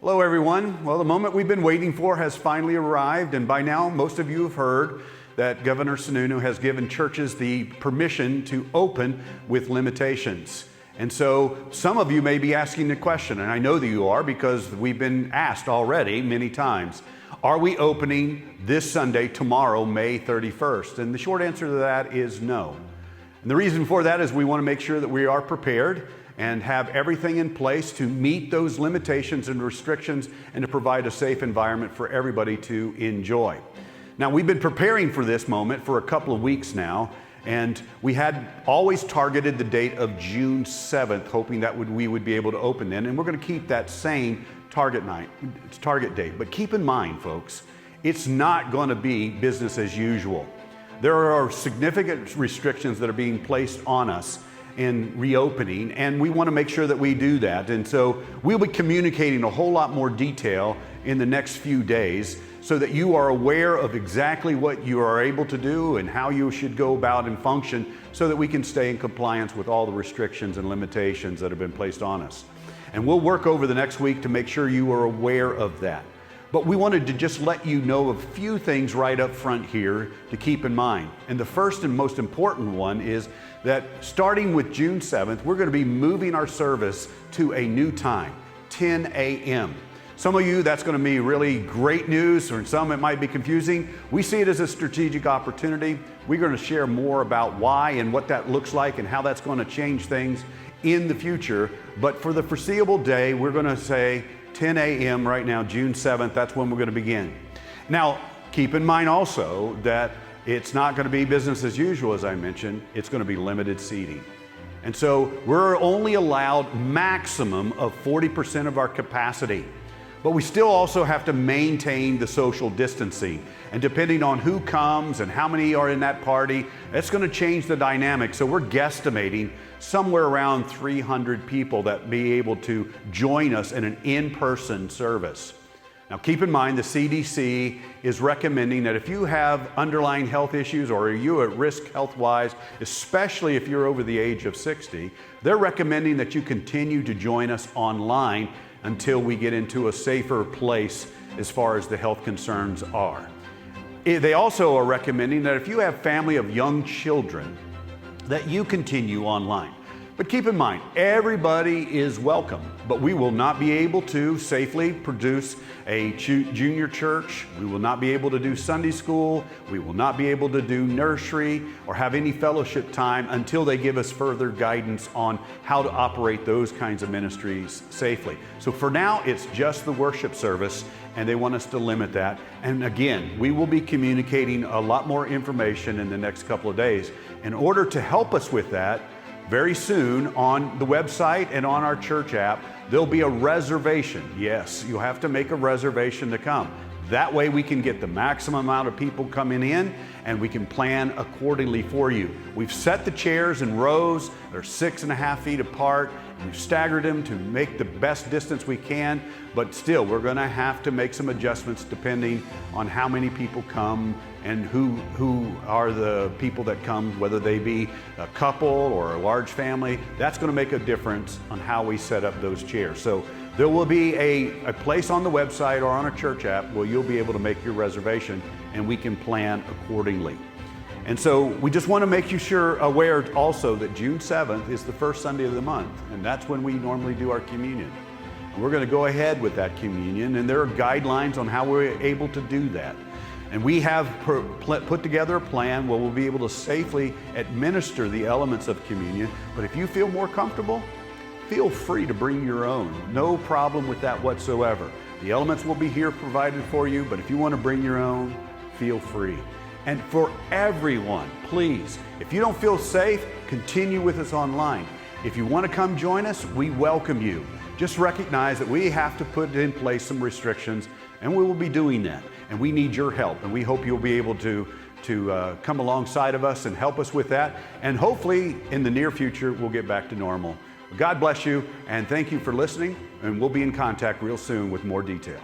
Hello everyone. Well, the moment we've been waiting for has finally arrived, and by now most of you have heard that Governor Sununu has given churches the permission to open with limitations. And so some of you may be asking the question, and I know that you are because we've been asked already many times, are we opening this Sunday, tomorrow, May 31st? And the short answer to that is no. And the reason for that is we want to make sure that we are prepared and have everything in place to meet those limitations and restrictions and to provide a safe environment for everybody to enjoy. Now, we've been preparing for this moment for a couple of weeks now, and we had always targeted the date of June 7th, hoping that we would be able to open then, and we're going to keep that same target date. But keep in mind, folks, it's not going to be business as usual. There are significant restrictions that are being placed on us in reopening, and we want to make sure that we do that. And so we'll be communicating a whole lot more detail in the next few days so that you are aware of exactly what you are able to do and how you should go about and function so that we can stay in compliance with all the restrictions and limitations that have been placed on us. And we'll work over the next week to make sure you are aware of that. But we wanted to just let you know a few things right up front here to keep in mind. And the first and most important one is that starting with June 7th, we're going to be moving our service to a new time, 10 a.m. Some of you, that's going to be really great news, or some it might be confusing. We see it as a strategic opportunity. We're going to share more about why and what that looks like and how that's going to change things in the future. But for the foreseeable day, we're going to say 10 a.m. right now, June 7th, that's when we're going to begin. Now, keep in mind also that it's not going to be business as usual, as I mentioned. It's going to be limited seating. And so we're only allowed maximum of 40% of our capacity. But we still also have to maintain the social distancing. And depending on who comes and how many are in that party, it's going to change the dynamic. So we're guesstimating somewhere around 300 people that be able to join us in an in-person service. Now keep in mind the CDC is recommending that if you have underlying health issues or are you at risk health-wise, especially if you're over the age of 60, they're recommending that you continue to join us online until we get into a safer place as far as the health concerns are. They also are recommending that if you have family of young children, that you continue online. But keep in mind, everybody is welcome, but we will not be able to safely produce a junior church. We will not be able to do Sunday school. We will not be able to do nursery or have any fellowship time until they give us further guidance on how to operate those kinds of ministries safely. So for now, it's just the worship service, and they want us to limit that. And again, we will be communicating a lot more information in the next couple of days. In order to help us with that, very soon on the website and on our church app, there'll be a reservation. Yes, you'll have to make a reservation to come. That way we can get the maximum amount of people coming in and we can plan accordingly for you. We've set the chairs in rows. They're 6.5 feet apart. We've staggered them to make the best distance we can, but still we're going to have to make some adjustments depending on how many people come and who are the people that come, whether they be a couple or a large family. That's going to make a difference on how we set up those chairs. So there will be a place on the website or on a church app where you'll be able to make your reservation and we can plan accordingly. And so we just want to make you aware also that June 7th is the first Sunday of the month, and that's when we normally do our communion. And we're going to go ahead with that communion, and there are guidelines on how we're able to do that. And we have put together a plan where we'll be able to safely administer the elements of communion. But if you feel more comfortable, feel free to bring your own. No problem with that whatsoever. The elements will be here provided for you, but if you want to bring your own, feel free. And for everyone, please, if you don't feel safe, continue with us online. If you want to come join us, we welcome you. Just recognize that we have to put in place some restrictions, and we will be doing that. And we need your help, and we hope you'll be able to come alongside of us and help us with that. And hopefully, in the near future, we'll get back to normal. God bless you, and thank you for listening, and we'll be in contact real soon with more detail.